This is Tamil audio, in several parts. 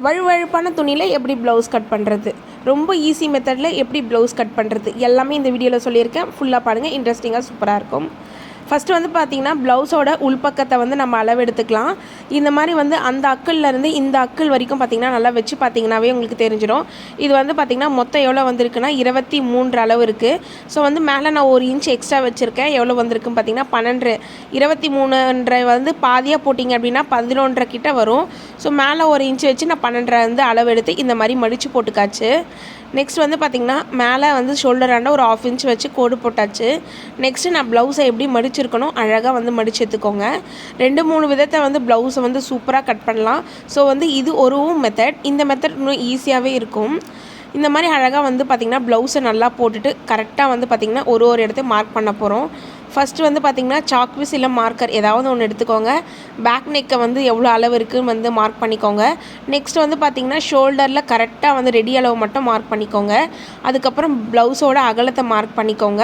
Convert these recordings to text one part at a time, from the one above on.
வழுவழுப்பான துணியில் எப்படி ப்ளவுஸ் கட் பண்ணுறது, ரொம்ப ஈஸி மெத்தடில் எப்படி ப்ளவுஸ் கட் பண்ணுறது எல்லாமே இந்த வீடியோவில் சொல்லியிருக்கேன். ஃபுல்லாக பாருங்கள், இன்ட்ரெஸ்டிங்காக சூப்பராக இருக்கும். ஃபஸ்ட்டு வந்து பார்த்திங்கன்னா ப்ளவுஸோட உள்பக்கத்தை வந்து நம்ம அளவு எடுத்துக்கலாம். இந்த மாதிரி வந்து அந்த அக்கல்லேருந்து இந்த அக்கல் வரைக்கும் பார்த்திங்கன்னா நல்லா வச்சு பார்த்திங்கனாவே உங்களுக்கு தெரிஞ்சிடும். இது வந்து பார்த்திங்கன்னா மொத்தம் எவ்வளோ வந்திருக்குன்னா 23 அளவு இருக்குது. ஸோ வந்து மேலே நான் 1 இன்ச் எக்ஸ்ட்ரா வச்சுருக்கேன். எவ்வளோ வந்திருக்குன்னு பார்த்திங்கன்னா 12. 23 வந்து பாதியாக போட்டிங்க அப்படின்னா 11 கிட்ட வரும். ஸோ மேலே 1 இன்ச் வச்சு நான் 12 வந்து அளவு எடுத்து இந்த மாதிரி மடித்து போட்டுக்காச்சு. நெக்ஸ்ட் வந்து பார்த்திங்கன்னா மேலே வந்து ஷோல்டராண்ட ஒரு 1/2 இன்ச் வச்சு கோடு போட்டாச்சு. நெக்ஸ்ட்டு நான் ப்ளவுஸை எப்படி மடிச்சிருக்கணும் அழகாக வந்து மடித்து எடுத்துக்கோங்க. 2-3 விதத்தை வந்து ப்ளவுஸை வந்து சூப்பராக கட் பண்ணலாம். ஸோ வந்து இது ஒரு மெத்தட். இந்த மெத்தட் இன்னும் ஈஸியாகவே இருக்கும். இந்த மாதிரி அழகாக வந்து பார்த்திங்கன்னா ப்ளவுஸை நல்லா போட்டுட்டு கரெக்டாக வந்து பார்த்திங்கன்னா ஒரு இடத்த மார்க் பண்ண போகிறோம். ஃபஸ்ட்டு வந்து பார்த்திங்கன்னா சாக்பீஸ் இல்லை மார்க்கர் ஏதாவது ஒன்று எடுத்துக்கோங்க. பேக் நெக்கை வந்து எவ்வளோ அளவு இருக்குதுன்னு வந்து மார்க் பண்ணிக்கோங்க. நெக்ஸ்ட் வந்து பார்த்திங்கன்னா ஷோல்டரில் கரெக்டாக வந்து ரெடி அளவு மட்டும் மார்க் பண்ணிக்கோங்க. அதுக்கப்புறம் ப்ளவுஸோட அகலத்தை மார்க் பண்ணிக்கோங்க.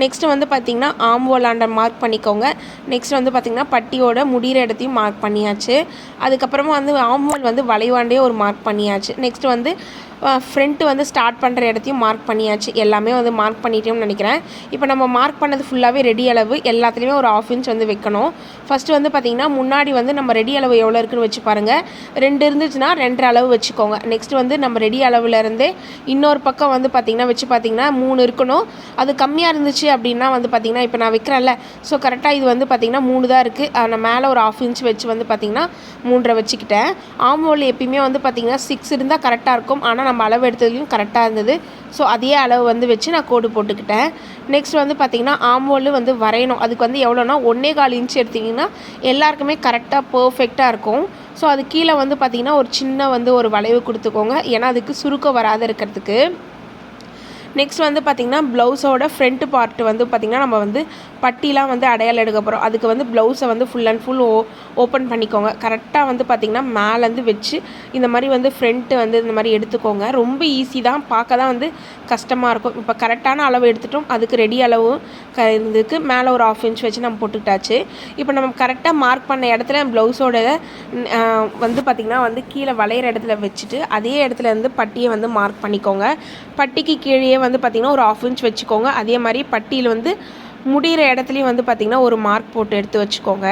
நெக்ஸ்ட்டு வந்து பார்த்திங்கன்னா ஆம்வோலாண்ட மார்க் பண்ணிக்கோங்க. நெக்ஸ்ட் வந்து பார்த்திங்கன்னா பட்டியோட முடிகிற இடத்தையும் மார்க் பண்ணியாச்சு. அதுக்கப்புறமா வந்து ஆம்வோல் வந்து வளைவாண்டே ஒரு மார்க் பண்ணியாச்சு. நெக்ஸ்ட் வந்து ஃப்ரண்ட்டு வந்து ஸ்டார்ட் பண்ணுற இடத்தையும் மார்க் பண்ணியாச்சு. எல்லாமே வந்து மார்க் பண்ணிட்டோம்னு நினைக்கிறேன். இப்போ நம்ம மார்க் பண்ணது ஃபுல்லாகவே ரெடி அளவு எல்லாத்துலேயுமே ஒரு 1/2 இன்ச் வந்து வைக்கணும். ஃபஸ்ட்டு வந்து பார்த்திங்கன்னா முன்னாடி வந்து நம்ம ரெடி அளவு எவ்வளோ இருக்குதுன்னு வச்சு பாருங்கள். 2 இருந்துச்சுன்னா 2 அளவு வச்சுக்கோங்க. நெக்ஸ்ட் வந்து நம்ம ரெடி அளவுலேருந்தே இன்னொரு பக்கம் வந்து பார்த்திங்கன்னா வச்சு பார்த்திங்கன்னா 3 இருக்கணும். அது கம்மியாக இருந்துச்சு அப்படின்னா வந்து பார்த்திங்கன்னா இப்போ நான் வைக்கிறேன்ல, ஸோ கரெக்டாக இது வந்து பார்த்திங்கன்னா 3 தான் இருக்குது. நான் மேலே ஒரு 1/2 இன்ச் வச்சு வந்து பார்த்திங்கன்னா 3 வச்சுக்கிட்டேன். ஆம்ஹோல் எப்பயுமே வந்து பார்த்திங்கன்னா 6 இருந்தால் கரெக்டாக இருக்கும். ஆனால் நம்ம அளவு எடுத்ததுலையும் கரெக்டாக இருந்தது. ஸோ அதே அளவு வந்து வச்சு நான் கோடு போட்டுக்கிட்டேன். நெக்ஸ்ட் வந்து பார்த்திங்கன்னா ஆம்ஹோல் வந்து வரையணும். அதுக்கு வந்து எவ்வளோனா 1.25 இன்ச் எடுத்திங்கன்னா எல்லாருக்குமே கரெக்டாக பர்ஃபெக்டாக இருக்கும். ஸோ அது கீழே வந்து பார்த்திங்கன்னா ஒரு சின்ன வந்து ஒரு வளைவு கொடுத்துக்கோங்க. ஏன்னா அதுக்கு சுருக்கம் வராத இருக்கிறதுக்கு. நெக்ஸ்ட் வந்து பார்த்திங்கன்னா ப்ளவுஸோட ஃப்ரண்ட் பார்ட் வந்து பார்த்திங்கன்னா நம்ம வந்து பட்டிலாம் வந்து அடையாளம் எடுக்க போகிறோம். அதுக்கு வந்து ப்ளவுஸை வந்து ஃபுல் அண்ட் ஃபுல் ஓப்பன் பண்ணிக்கோங்க. கரெக்டாக வந்து பார்த்திங்கன்னா மேலேருந்து வச்சு இந்த மாதிரி வந்து ஃப்ரண்ட்டு வந்து இந்த மாதிரி எடுத்துக்கோங்க. ரொம்ப ஈஸி தான், பார்க்க தான் வந்து கஷ்டமாக இருக்கும். இப்போ கரெக்டான அளவு எடுத்துட்டோம். அதுக்கு ரெடி அளவு இதுக்கு மேலே ஒரு 1/2 இன்ச் வச்சு நம்ம போட்டுக்கிட்டாச்சு. இப்போ நம்ம கரெக்டாக மார்க் பண்ண இடத்துல ப்ளவுஸோட வந்து பார்த்திங்கன்னா வந்து கீழே வளையிற இடத்துல வச்சுட்டு அதே இடத்துல வந்து பட்டியை வந்து மார்க் பண்ணிக்கோங்க. பட்டிக்கு கீழே வந்து பார்த்திங்கன்னா ஒரு 1/2 இன்ச் வச்சுக்கோங்க. அதே மாதிரி பட்டியில் வந்து முடிகிற இடத்துலையும் வந்து பார்த்திங்கன்னா ஒரு மார்க் போட்டு எடுத்து வச்சுக்கோங்க.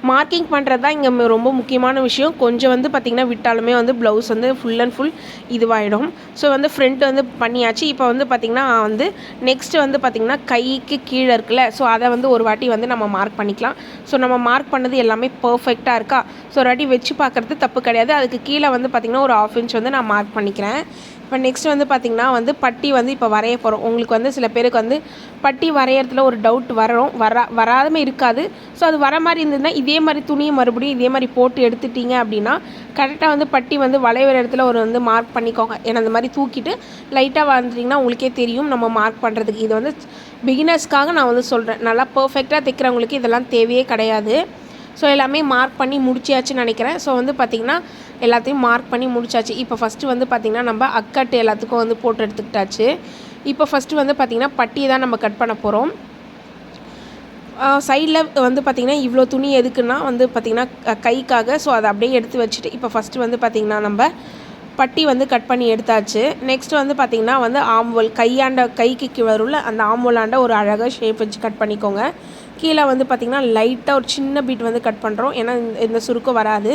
மார்க்கிங் பண்ணுறது தான் இங்கே ரொம்ப முக்கியமான விஷயம். கொஞ்சம் வந்து பார்த்திங்கன்னா விட்டாலுமே வந்து ப்ளவுஸ் வந்து ஃபுல் அண்ட் ஃபுல் இதுவாகிடும். ஸோ வந்து ஃப்ரண்ட் வந்து பண்ணியாச்சு. இப்போ வந்து பார்த்திங்கன்னா வந்து நெக்ஸ்ட்டு வந்து பார்த்திங்கன்னா கைக்கு கீழே இருக்குல்ல, ஸோ அதை வந்து ஒரு வாட்டி வந்து நம்ம மார்க் பண்ணிக்கலாம். ஸோ நம்ம மார்க் பண்ணது எல்லாமே பர்ஃபெக்டாக இருக்கா, ஸோ ஒரு வாட்டி வச்சு பார்க்குறது தப்பு கிடையாது. அதுக்கு கீழே வந்து பார்த்திங்கன்னா ஒரு 1/2 இன்ச் வந்து நான் மார்க் பண்ணிக்கிறேன். இப்போ நெக்ஸ்ட் வந்து பார்த்திங்கன்னா வந்து பட்டி வந்து இப்போ வரைய போகிறோம். உங்களுக்கு வந்து சில பேருக்கு வந்து பட்டி வரையறதுல ஒரு டவுட் வராமல் இருக்காது. ஸோ அது வர மாதிரி இருந்ததுன்னா இதே மாதிரி துணியை மறுபடியும் இதே மாதிரி போட்டு எடுத்துட்டிங்க அப்படின்னா கரெக்டாக வந்து பட்டி வந்து வளைகிற இடத்துல ஒரு வந்து மார்க் பண்ணிக்கோங்க. ஏன்னா அந்த மாதிரி தூக்கிட்டு லைட்டாக வந்துட்டிங்கன்னா உங்களுக்கே தெரியும் நம்ம மார்க் பண்ணுறதுக்கு. இது வந்து பிகினர்ஸ்க்காக நான் வந்து சொல்கிறேன். நல்லா பர்ஃபெக்டாக தைக்கிறவங்களுக்கு இதெல்லாம் தேவையே கிடையாது. ஸோ எல்லாமே மார்க் பண்ணி முடிச்சியாச்சுன்னு நினைக்கிறேன். ஸோ வந்து பார்த்திங்கன்னா எல்லாத்தையும் மார்க் பண்ணி முடிச்சாச்சு. இப்போ ஃபஸ்ட்டு வந்து பார்த்திங்கன்னா நம்ம அக்கட்டு எல்லாத்துக்கும் வந்து போட்டு எடுத்துக்கிட்டாச்சு. இப்போ ஃபஸ்ட்டு வந்து பார்த்திங்கன்னா பட்டியை தான் நம்ம கட் பண்ண போகிறோம். சைடில் வந்து பார்த்திங்கன்னா இவ்வளோ துணி எதுக்குன்னா வந்து பார்த்திங்கன்னா கைக்காக. ஸோ அதை அப்படியே எடுத்து வச்சுட்டு இப்போ ஃபஸ்ட்டு வந்து பார்த்திங்கன்னா நம்ம பட்டி வந்து கட் பண்ணி எடுத்தாச்சு. நெக்ஸ்ட் வந்து பார்த்திங்கன்னா வந்து ஆம்ஹோல் கைக்கு வரும்ல அந்த ஆம்ஹோலாண்ட ஒரு அழகாக ஷேப் வச்சு கட் பண்ணிக்கோங்க. கீழே வந்து பார்த்திங்கன்னா லைட்டாக ஒரு சின்ன பீட் வந்து கட் பண்ணுறோம். ஏன்னா இந்த சுருக்கம் வராது.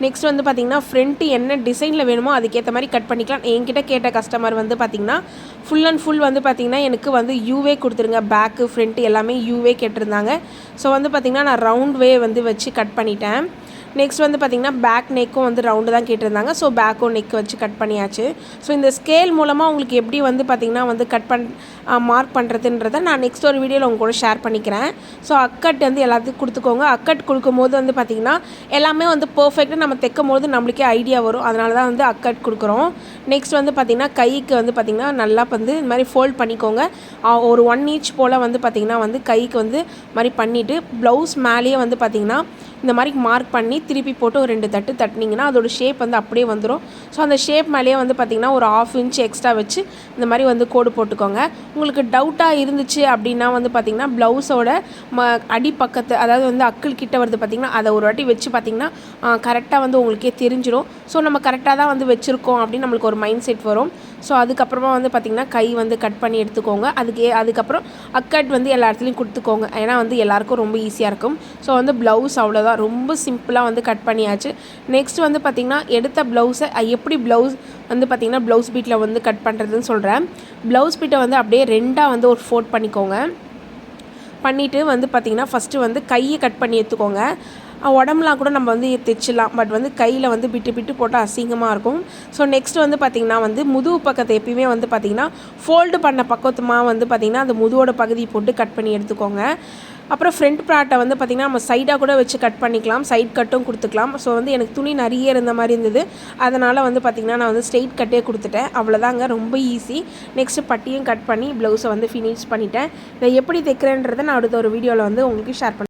நெக்ஸ்ட் வந்து பார்த்திங்கன்னா ஃப்ரண்ட்டு என்ன டிசைனில் வேணுமோ அதுக்கேற்ற மாதிரி கட் பண்ணிக்கலாம். என்கிட்ட கேட்ட கஸ்டமர் வந்து பார்த்திங்கன்னா ஃபுல் அண்ட் ஃபுல் வந்து பார்த்திங்கன்னா எனக்கு வந்து யூவே கொடுத்துருங்க, பேக்கு ஃப்ரண்ட்டு எல்லாமே யூவே கேட்டிருந்தாங்க. ஸோ வந்து பார்த்திங்கன்னா நான் ரவுண்ட் வே வந்து வச்சு கட் பண்ணிட்டேன். நெக்ஸ்ட் வந்து பார்த்திங்கன்னா பேக் நெக்கும் வந்து ரவுண்டு தான் கேட்டிருந்தாங்க. ஸோ பேக்கும் நெக் வச்சு கட் பண்ணியாச்சு. ஸோ இந்த ஸ்கேல் மூலமாக உங்களுக்கு எப்படி வந்து பார்த்திங்கன்னா வந்து மார்க் பண்ணுறதுன்றதை நான் நெக்ஸ்ட் ஒரு வீடியோவில் உங்க கூட ஷேர் பண்ணிக்கிறேன். ஸோ அக்கட் வந்து எல்லாத்துக்கும் கொடுத்துக்கோங்க. அக்கட் கொடுக்கும்போது வந்து பார்த்திங்கன்னா எல்லாமே வந்து பர்ஃபெக்டாக நம்ம தைக்கும் போது நம்மளுக்கே ஐடியா வரும். அதனால தான் வந்து அக்கட் கொடுக்குறோம். நெக்ஸ்ட் வந்து பார்த்திங்கன்னா கைக்கு வந்து பார்த்திங்கன்னா நல்லா வந்து இந்த மாதிரி ஃபோல்ட் பண்ணிக்கோங்க. ஒரு 1 இன்ச் போல் வந்து பார்த்திங்கன்னா வந்து கைக்கு வந்து மாதிரி பண்ணிவிட்டு ப்ளவுஸ் மேலேயே வந்து பார்த்திங்கன்னா இந்த மாதிரி மார்க் பண்ணி திருப்பி போட்டு ஒரு 2 தட்டு தட்டினீங்கன்னா அதோட ஷேப் வந்து அப்படியே வந்துடும். ஸோ அந்த ஷேப் மேலேயே வந்து பார்த்திங்கன்னா ஒரு 1/2 இன்ச் எக்ஸ்ட்ரா வச்சு இந்த மாதிரி வந்து கோடு போட்டுக்கோங்க. உங்களுக்கு டவுட்டாக இருந்துச்சு அப்படின்னா வந்து பார்த்திங்கன்னா ப்ளவுஸோட அடிப்பக்கத்து அதாவது வந்து அக்கிள் கிட்ட வருது பார்த்திங்கன்னா அதை ஒரு வாட்டி வச்சு பார்த்திங்கன்னா கரெக்டாக வந்து உங்களுக்கே தெரிஞ்சிடும். ஸோ நம்ம கரெக்டாக தான் வந்து வச்சுருக்கோம் அப்படின்னு நம்மளுக்கு ஒரு மைண்ட் செட் வரும். ஸோ அதுக்கப்புறமா வந்து பார்த்திங்கன்னா கை வந்து கட் பண்ணி எடுத்துக்கோங்க. அதுக்கப்புறம் அக்கட் வந்து எல்லா இடத்துலையும் கொடுத்துக்கோங்க. ஏன்னா வந்து எல்லாேருக்கும் ரொம்ப ஈஸியாக இருக்கும். ஸோ வந்து ப்ளவுஸ் அவ்வளோதான், ரொம்ப சிம்பிளாக வந்து கட் பண்ணியாச்சு. நெக்ஸ்ட் வந்து பார்த்திங்கன்னா எடுத்த ப்ளவுஸை எப்படி ப்ளவுஸ் வந்து பார்த்திங்கன்னா ப்ளவுஸ் பீட்டில் வந்து கட் பண்ணுறதுன்னு சொல்கிறேன். ப்ளவுஸ் பீட்டை வந்து அப்படியே 2ஆக வந்து ஒரு ஃபோல்ட் பண்ணிக்கோங்க. பண்ணிவிட்டு வந்து பார்த்திங்கன்னா ஃபஸ்ட்டு வந்து கையை கட் பண்ணி எடுத்துக்கோங்க. உடம்புலாம் கூட நம்ம வந்து தைச்சிடலாம். பட் வந்து கையில் வந்து பிட்டு போட்டால் அசிங்கமாக இருக்கும். ஸோ நெக்ஸ்ட் வந்து பார்த்திங்கன்னா வந்து முதுகு பக்கத்தை எப்பயுமே வந்து பார்த்திங்கன்னா ஃபோல்டு பண்ண பக்கத்துமாக வந்து பார்த்திங்கன்னா அந்த முதுவோட பகுதி போட்டு கட் பண்ணி எடுத்துக்கோங்க. அப்புறம் ஃப்ரண்ட் பார்ட்டை வந்து பார்த்திங்கன்னா நம்ம சைடாக கூட வச்சு கட் பண்ணிக்கலாம், சைட் கட்டும் கொடுத்துக்கலாம். ஸோ வந்து எனக்கு துணி நிறைய இருந்த மாதிரி இருந்தது, அதனால் வந்து பார்த்திங்கன்னா நான் வந்து ஸ்ட்ரெயிட் கட்டே கொடுத்துட்டேன். அவ்வளோதாங்க, ரொம்ப ஈஸி. நெக்ஸ்ட்டு பட்டியும் கட் பண்ணி ப்ளவுஸை வந்து ஃபினிஷ் பண்ணிட்டேன். இதை எப்படி தைக்கிறேன்றதை நான் அடுத்த ஒரு வீடியோவில் வந்து உங்களுக்கு ஷேர் பண்ணுறேன்.